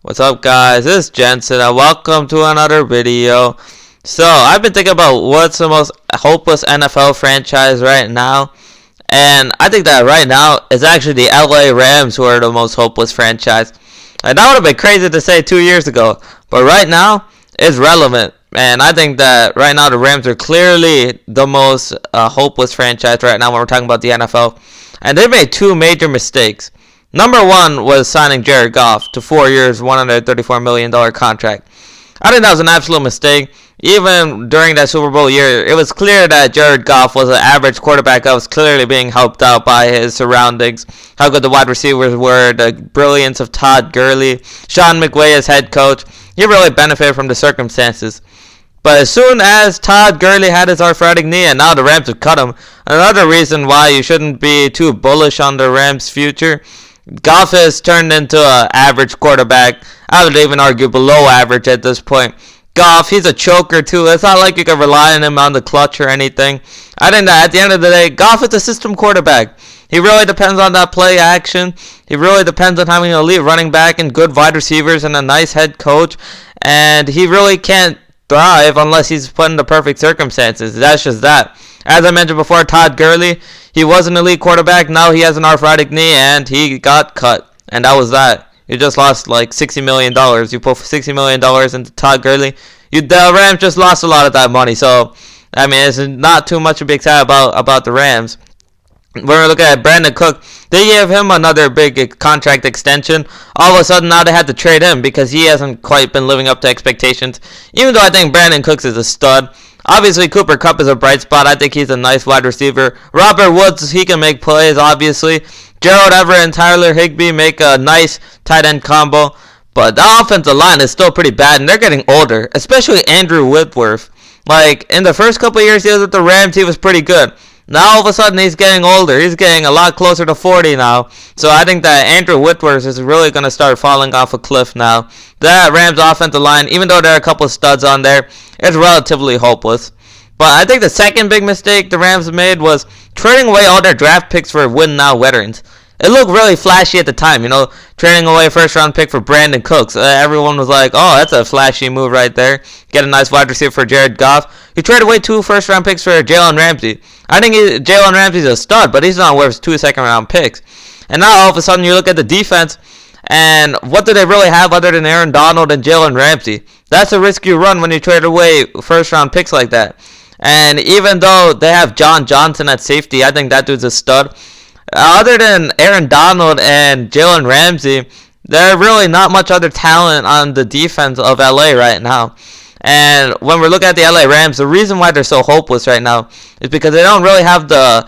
What's up, guys? This is Jensen and welcome to another video. So I've been thinking about what's the most hopeless NFL franchise right now, and I think that right now it's actually the LA Rams who are the most hopeless franchise. And that would have been crazy to say 2 years ago, but right now it's relevant. And I think that right now the Rams are clearly the most hopeless franchise right now when we're talking about the NFL. And they made two major mistakes. Number one was signing Jared Goff to 4 years, $134 million contract. I think that was an absolute mistake. Even during that Super Bowl year, it was clear that Jared Goff was an average quarterback that was clearly being helped out by his surroundings, how good the wide receivers were, the brilliance of Todd Gurley, Sean McVay as head coach. He really benefited from the circumstances. But as soon as Todd Gurley had his arthritic knee and now the Rams have cut him, another reason why you shouldn't be too bullish on the Rams' future, Goff has turned into an average quarterback. I would even argue below average at this point. Goff, he's a choker too. It's not like you can rely on him on the clutch or anything. I think that at the end of the day, Goff is a system quarterback. He really depends on that play action. He really depends on having an elite running back and good wide receivers and a nice head coach. And he really can't thrive unless he's put in the perfect circumstances. That's just that. As I mentioned before, Todd Gurley, he was an elite quarterback. Now he has an arthritic knee and he got cut. And that was that. You just lost like $60 million. You put $60 million into Todd Gurley. The Rams just lost a lot of that money. So, I mean, it's not too much to be excited about the Rams. When we look at Brandon Cook, they gave him another big contract extension. All of a sudden, now they had to trade him because he hasn't quite been living up to expectations. Even though I think Brandon Cooks is a stud. Obviously, Cooper Kupp is a bright spot. I think he's a nice wide receiver. Robert Woods, he can make plays, obviously. Gerald Everett and Tyler Higbee make a nice tight end combo. But the offensive line is still pretty bad, and they're getting older, especially Andrew Whitworth. Like, in the first couple of years he was with the Rams, he was pretty good. Now, all of a sudden, he's getting older. He's getting a lot closer to 40 now. So, I think that Andrew Whitworth is really going to start falling off a cliff now. That Rams offensive line, even though there are a couple of studs on there, it's relatively hopeless. But I think the second big mistake the Rams made was trading away all their draft picks for win-now veterans. It looked really flashy at the time, trading away a first-round pick for Brandon Cooks. Everyone was like, oh, that's a flashy move right there. Get a nice wide receiver for Jared Goff. You traded away 2 first-round picks for Jalen Ramsey. I think Jalen Ramsey's a stud, but he's not worth 2 second-round picks. And now all of a sudden you look at the defense, and what do they really have other than Aaron Donald and Jalen Ramsey? That's a risk you run when you trade away first-round picks like that. And even though they have John Johnson at safety, I think that dude's a stud. Other than Aaron Donald and Jalen Ramsey, there's really not much other talent on the defense of LA right now. And when we're looking at the LA Rams, the reason why they're so hopeless right now is because they don't really have the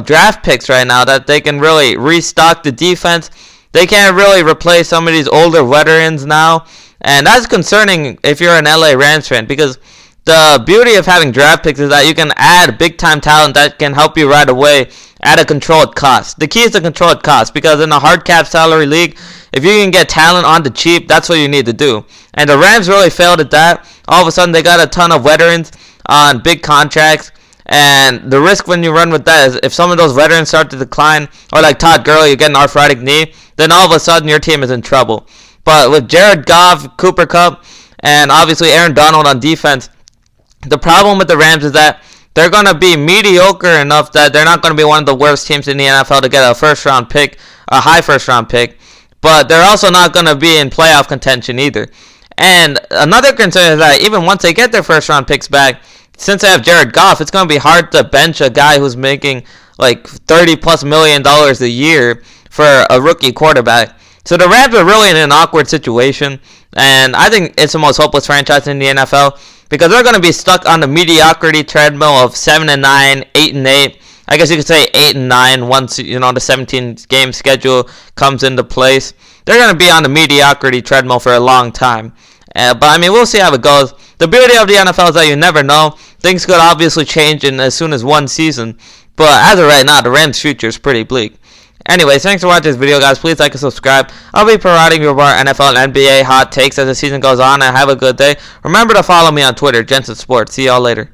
draft picks right now that they can really restock the defense. They can't really replace some of these older veterans now. And that's concerning if you're an LA Rams fan, because the beauty of having draft picks is that you can add big-time talent that can help you right away at a controlled cost. The key is the controlled cost, because in a hard cap salary league, if you can get talent on the cheap, that's what you need to do. And the Rams really failed at that. All of a sudden, they got a ton of veterans on big contracts. And the risk when you run with that is if some of those veterans start to decline, or like Todd Gurley, you get an arthritic knee, then all of a sudden your team is in trouble. But with Jared Goff, Cooper Kupp, and obviously Aaron Donald on defense, the problem with the Rams is that they're going to be mediocre enough that they're not going to be one of the worst teams in the NFL to get a first-round pick, a high first-round pick. But they're also not going to be in playoff contention either. And another concern is that even once they get their first-round picks back, since they have Jared Goff, it's going to be hard to bench a guy who's making like $30+ million a year for a rookie quarterback. So the Rams are really in an awkward situation. And I think it's the most hopeless franchise in the NFL, because they're going to be stuck on the mediocrity treadmill of 7-9, 8-8. I guess you could say 8-9 once the 17-game schedule comes into place. They're going to be on the mediocrity treadmill for a long time. But I mean, we'll see how it goes. The beauty of the NFL is that you never know. Things could obviously change in as soon as one season. But as of right now, the Rams' future is pretty bleak. Anyways, thanks for watching this video, guys. Please like and subscribe. I'll be providing you more NFL and NBA hot takes as the season goes on, and have a good day. Remember to follow me on Twitter, Jensen Sports. See y'all later.